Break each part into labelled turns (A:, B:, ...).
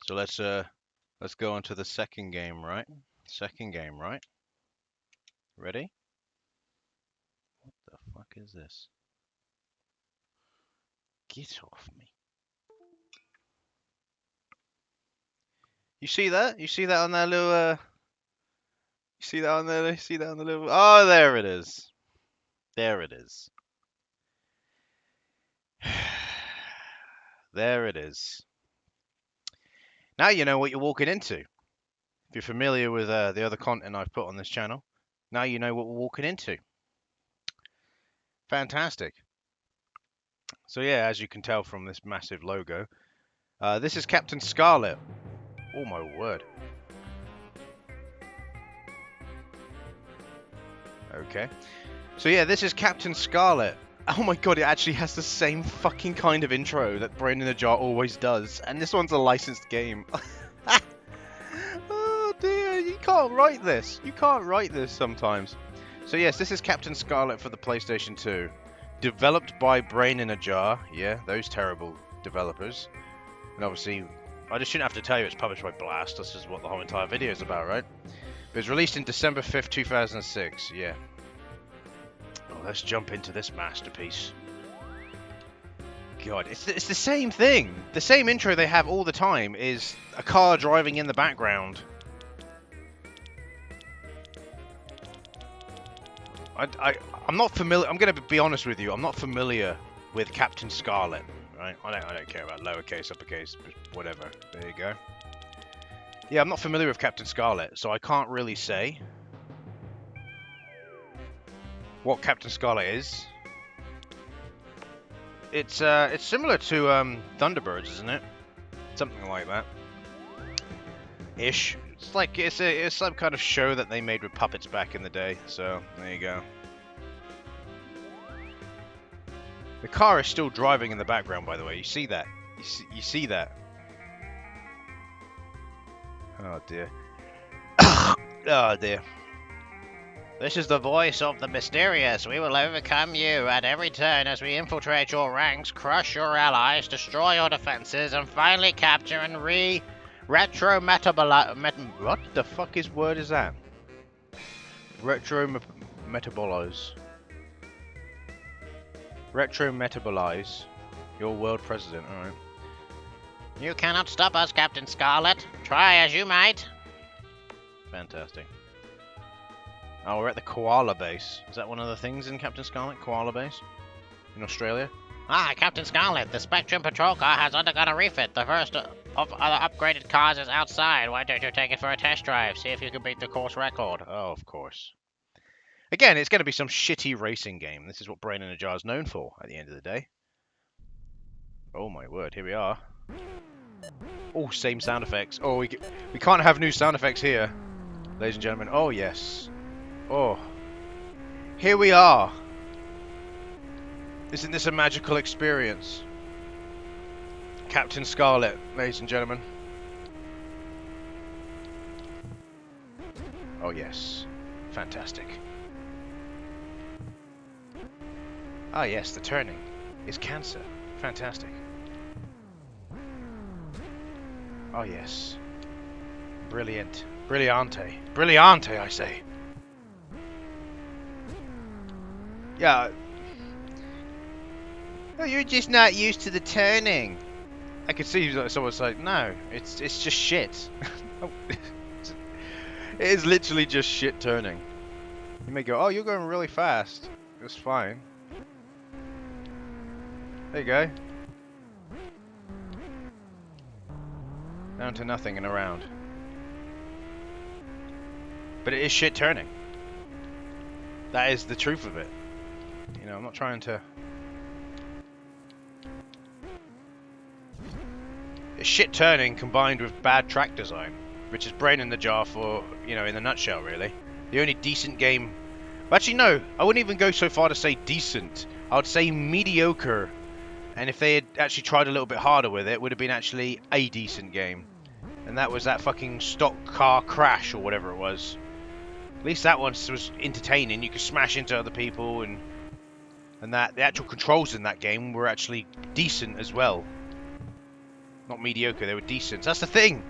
A: So let's go on to the second game, right? Second game, right? Ready? What the fuck is this? Get off me. You see that? You see that on that little you see that on there? You see that on the little Oh, there it is. There it is. There it is. Now you know what you're walking into. If you're familiar with the other content I've put on this channel, now you know what we're walking into. Fantastic. So yeah, as you can tell from this massive logo, this is Captain Scarlet. Oh my word. Okay. So yeah, this is Captain Scarlet. Oh my god, it actually has the same fucking kind of intro that Brain in a Jar always does. And this one's a licensed game. Oh dear, you can't write this. You can't write this sometimes. So yes, this is Captain Scarlet for the PlayStation 2. Developed by Brain in a Jar. Yeah, those terrible developers. And obviously, I just shouldn't have to tell you it's published by Blast. This is what the whole entire video is about, right? It was released in December 5th, 2006. Yeah. Oh, let's jump into this masterpiece. God, it's the same thing. The same intro they have all the time is a car driving in the background. I'm not familiar. I'm going to be honest with you. I'm not familiar with Captain Scarlet. Right? I don't care about lowercase, uppercase, whatever. There you go. Yeah, I'm not familiar with Captain Scarlet, so I can't really say what Captain Scarlet is. It's similar to Thunderbirds, isn't it? Something like that. Ish. It's like it's some kind of show that they made with puppets back in the day. So there you go. The car is still driving in the background, by the way. You see that? You see that? Oh dear. Oh dear.
B: This is the voice of the mysterious. We will overcome you at every turn as we infiltrate your ranks, crush your allies, destroy your defenses, and finally capture and retro-metabolize...
A: What the fuck word is that? Retro-metabolize. Retro-metabolize your world president, alright.
B: You cannot stop us, Captain Scarlet. Try as you might.
A: Fantastic. Oh, we're at the Koala Base. Is that one of the things in Captain Scarlet? Koala Base? In Australia?
B: Ah, Captain Scarlet, the Spectrum Patrol car has undergone a refit. The first of other upgraded cars is outside. Why don't you take it for a test drive? See if you can beat the course record.
A: Oh, of course. Again, it's going to be some shitty racing game. This is what Brain in a Jar is known for at the end of the day. Oh my word, here we are. Oh, same sound effects. Oh, we can't have new sound effects here, ladies and gentlemen. Oh, yes. Oh. Here we are. Isn't this a magical experience? Captain Scarlet, ladies and gentlemen. Oh, yes. Fantastic. Ah, yes, the turning is cancer. Fantastic. Oh, yes. Brilliant. Brilliante. Brilliante, I say. Yeah. Oh, you're just not used to the turning. I could see someone's like, no, it's just shit. It is literally just shit turning. You may go, oh, you're going really fast. It's fine. There you go. Down to nothing and around. But it is shit turning. That is the truth of it. You know, I'm not trying to... It's shit turning combined with bad track design, which is Brain in the Jar for, you know, in a nutshell, really. The only decent game... Well, actually, no. I wouldn't even go so far to say decent. I would say mediocre. And if they had actually tried a little bit harder with it, it would have been actually a decent game. And that was that fucking stock car crash or whatever it was. At least that one was entertaining. You could smash into other people and that the actual controls in that game were actually decent as well. Not mediocre, they were decent. That's the thing.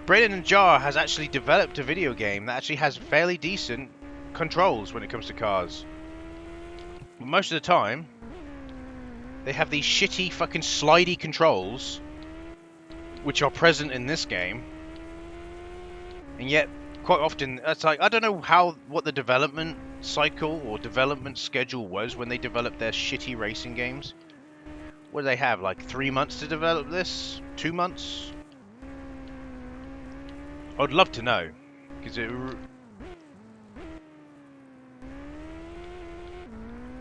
A: Braden and Jar has actually developed a video game that actually has fairly decent controls when it comes to cars. But most of the time, they have these shitty fucking slidey controls, which are present in this game, and yet quite often it's like I don't know what the development cycle or development schedule was when they developed their shitty racing games. What do they have, like 3 months to develop this? 2 months? I'd love to know, because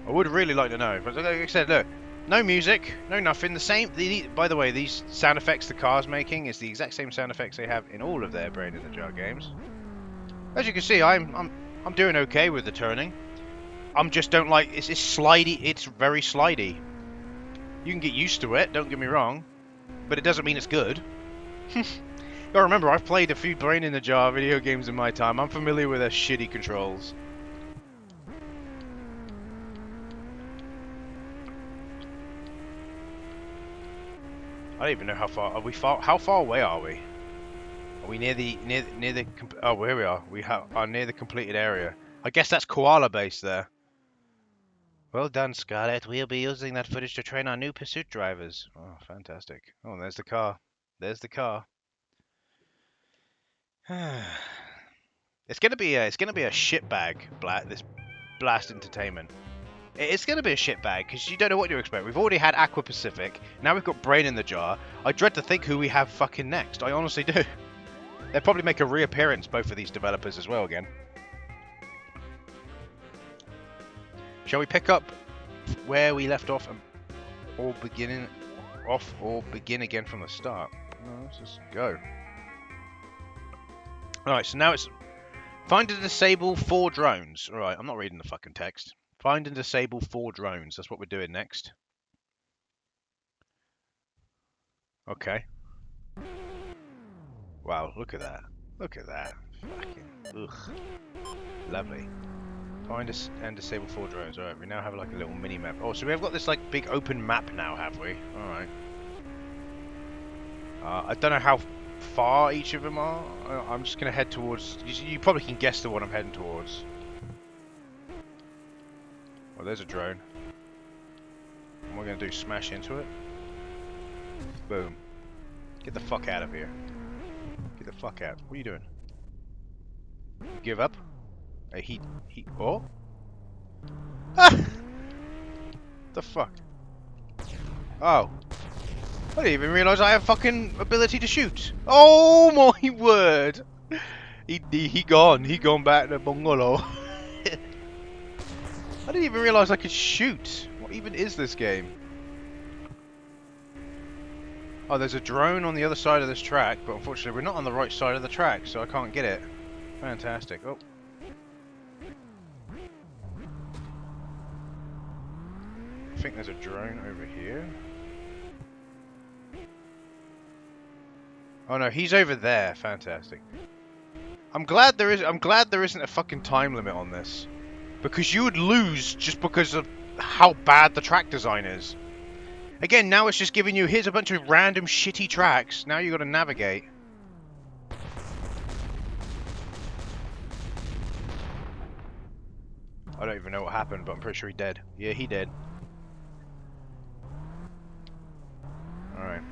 A: I would really like to know. But like I said, look, no music, no nothing. The same. By the way, these sound effects the car's making is the exact same sound effects they have in all of their Brain in the Jar games. As you can see, I'm doing okay with the turning. I'm just don't like it's slidey. It's very slidey. You can get used to it. Don't get me wrong, but it doesn't mean it's good. Gotta remember, I've played a few Brain in the Jar video games in my time. I'm familiar with their shitty controls. I don't even know how far are we. How far away are we? Are we near the Oh, here we are. We are near the completed area. I guess that's Koala Base there. Well done, Scarlet. We'll be using that footage to train our new pursuit drivers. Oh, fantastic. Oh, there's the car. There's the car. It's gonna be a shitbag. This Blast Entertainment. It's going to be a shitbag because you don't know what you expect. We've already had Aqua Pacific. Now we've got Brain in the Jar. I dread to think who we have fucking next. I honestly do. They'll probably make a reappearance, both of these developers as well again. Shall we pick up where we left off or begin again from the start? No, let's just go. Alright, so now it's find and disable 4 drones. Alright, I'm not reading the fucking text. Find and disable 4 drones. That's what we're doing next. Okay. Wow, look at that. Look at that. Fucking ugh. Lovely. Find and disable 4 drones. Alright, we now have like a little mini map. Oh, so we've got this like big open map now, have we? Alright. I don't know how far each of them are. I'm just gonna head towards. You probably can guess the one I'm heading towards. Oh, there's a drone. What am I going to do? Smash into it? Boom. Get the fuck out of here. Get the fuck out. What are you doing? You give up? He... Oh? Ah! The fuck? Oh. I didn't even realise I have fucking ability to shoot. Oh my word! He gone. He gone back to bungalow. I didn't even realise I could shoot. What even is this game? Oh, there's a drone on the other side of this track, but unfortunately we're not on the right side of the track, so I can't get it. Fantastic. Oh. I think there's a drone over here. Oh no, he's over there. Fantastic. I'm glad there isn't a fucking time limit on this. Because you would lose just because of how bad the track design is. Again, now it's just giving you, here's a bunch of random shitty tracks. Now you got to navigate. I don't even know what happened, but I'm pretty sure he dead. Yeah, he dead. Alright.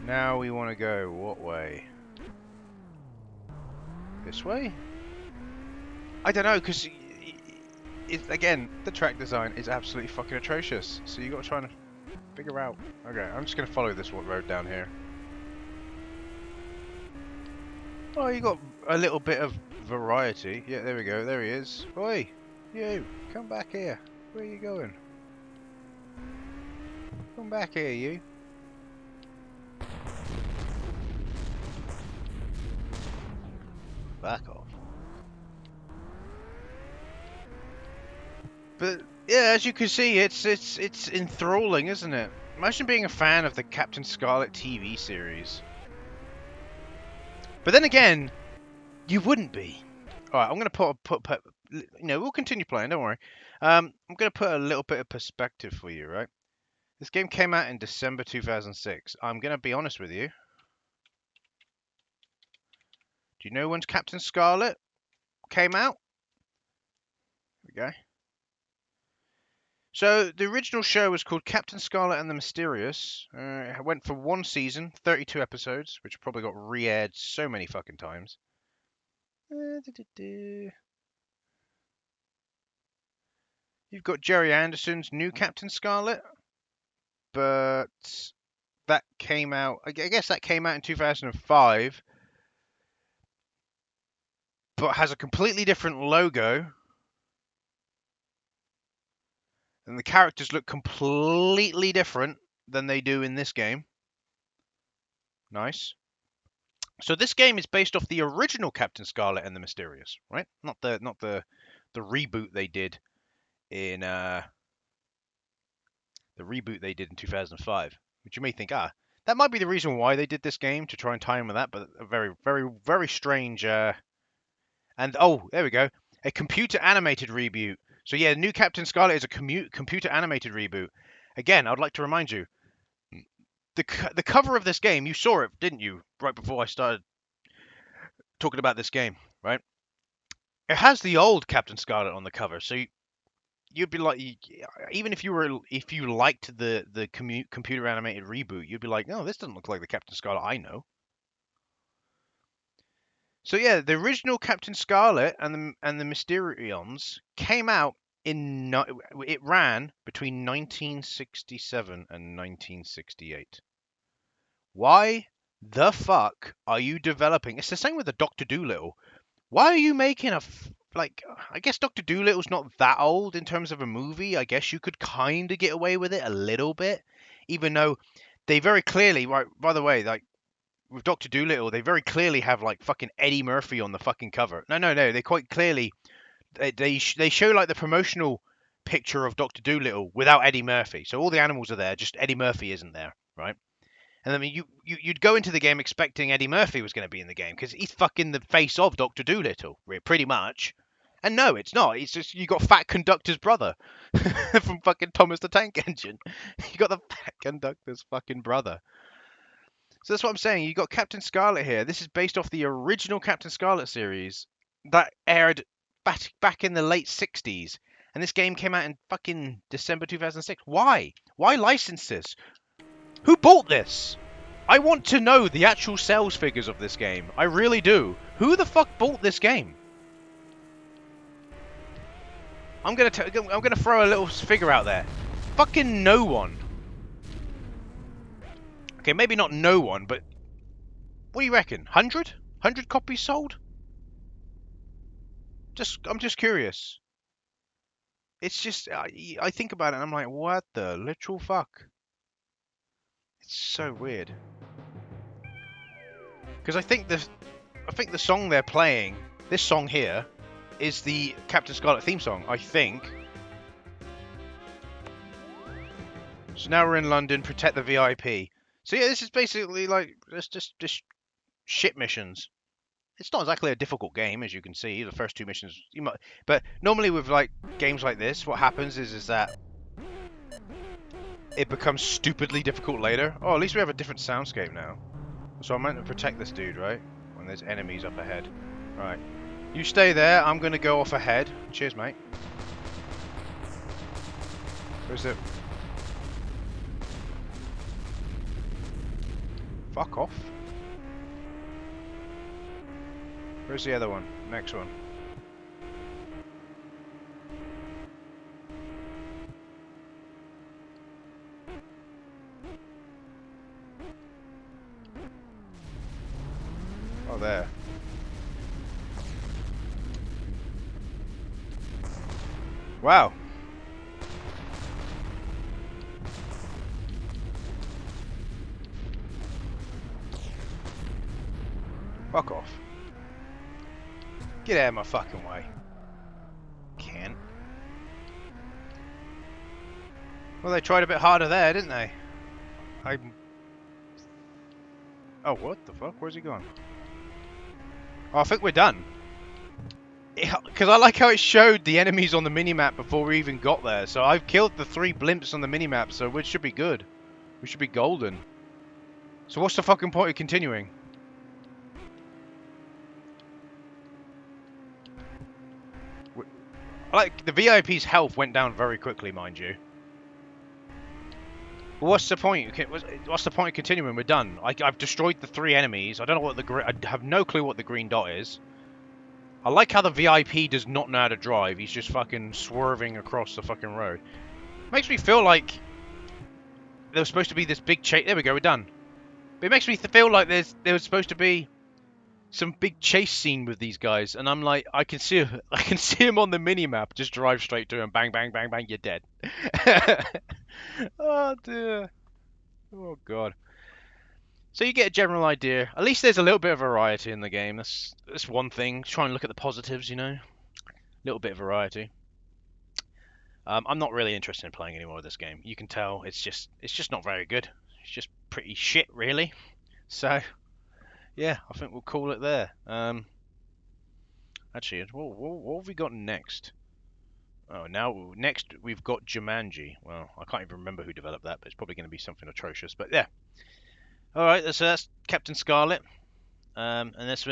A: Now we want to go what way? This way? I don't know, because... again, the track design is absolutely fucking atrocious. So you got to try and figure out. Okay, I'm just gonna follow this road down here. Oh, you got a little bit of variety. Yeah, there we go. There he is. Oi, you, come back here. Where are you going? Come back here, you. Back off. But yeah, as you can see, it's enthralling, isn't it? Imagine being a fan of the Captain Scarlet TV series. But then again, you wouldn't be. All right, I'm gonna put you know, we'll continue playing. Don't worry. I'm gonna put a little bit of perspective for you, right? This game came out in December 2006. I'm going to be honest with you. Do you know when Captain Scarlet came out? There we go. So the original show was called Captain Scarlet and the Mysterious. It went for one season, 32 episodes, which probably got re-aired so many fucking times. You've got Jerry Anderson's new Captain Scarlet, but that came out, I guess that came out in 2005, but has a completely different logo, and the characters look completely different than they do in this game. Nice. So this game is based off the original Captain Scarlet and the Mysterious, right? Not the reboot they did in the reboot they did in 2005. Which you may think, that might be the reason why they did this game, to try and tie in with that, but a very, very, very strange and oh, there we go. A computer animated reboot. So yeah, new Captain Scarlet is a computer animated reboot. Again, I'd like to remind you, the cover of this game, you saw it, didn't you? Right before I started talking about this game, right? It has the old Captain Scarlet on the cover, so you'd be like, even if you liked the computer animated reboot, you'd be like, no, this doesn't look like the Captain Scarlet I know. So yeah, the original Captain Scarlet and the Mysterions came out it ran between 1967 and 1968. Why the fuck are you developing? It's the same with the Doctor Dolittle. Why are you making like? I guess Doctor Dolittle's not that old in terms of a movie. I guess you could kind of get away with it a little bit, even though they very clearly, right? By the way, like with Doctor Dolittle, they very clearly have like fucking Eddie Murphy on the fucking cover. No, they quite clearly they show like the promotional picture of Doctor Dolittle without Eddie Murphy. So all the animals are there, just Eddie Murphy isn't there, right? And I mean, you'd go into the game expecting Eddie Murphy was going to be in the game because he's fucking the face of Doctor Dolittle, pretty much. And no, it's not. It's just you got Fat Conductor's brother from fucking Thomas the Tank Engine. You got the Fat Conductor's fucking brother. So that's what I'm saying. You got Captain Scarlet here. This is based off the original Captain Scarlet series that aired back in the late 60s. And this game came out in fucking December 2006. Why? Why license this? Who bought this? I want to know the actual sales figures of this game. I really do. Who the fuck bought this game? I'm gonna throw a little figure out there. Fucking no one. Okay, maybe not no one, but what do you reckon? 100? 100 copies sold? I'm just curious. It's just I think about it and I'm like, what the literal fuck? It's so weird. Because I think the song they're playing, this song here, is the Captain Scarlet theme song, I think. So now we're in London, protect the VIP. So yeah, this is basically like just shit missions. It's not exactly a difficult game, as you can see. The first two missions, but normally with like games like this, what happens is that it becomes stupidly difficult later. Oh, at least we have a different soundscape now. So I'm meant to protect this dude, right? When there's enemies up ahead. Right. You stay there, I'm gonna go off ahead. Cheers, mate. Where's it? Fuck off. Where's the other one? Next one. Oh, there. Wow. Fuck off. Get out of my fucking way. Can't. Well, they tried a bit harder there, didn't they? Oh, what the fuck? Where's he gone? Oh, I think we're done. Because I like how it showed the enemies on the minimap before we even got there. So I've killed the 3 blimps on the minimap, so we should be good. We should be golden. So what's the fucking point of continuing? Like, the VIP's health went down very quickly, mind you. But what's the point? What's the point of continuing? We're done. I've destroyed the 3 enemies. I don't know what I have no clue what the green dot is. I like how the VIP does not know how to drive. He's just fucking swerving across the fucking road. Makes me feel like there was supposed to be this big chase. There we go, we're done. But it makes me feel like there was supposed to be some big chase scene with these guys, and I'm like, I can see him on the mini map. Just drive straight to him, bang, bang, bang, bang, you're dead. Oh dear. Oh god. So you get a general idea. At least there's a little bit of variety in the game. That's one thing. Try and look at the positives, you know. Little bit of variety. I'm not really interested in playing any more of this game. You can tell it's just not very good. It's just pretty shit, really. So yeah, I think we'll call it there. Actually, what have we got next? Oh, now next we've got Jumanji. Well, I can't even remember who developed that, but it's probably going to be something atrocious. But yeah. All right, that's Captain Scarlet. And let's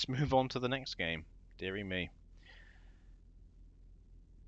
A: move on to the next game. Dearie me.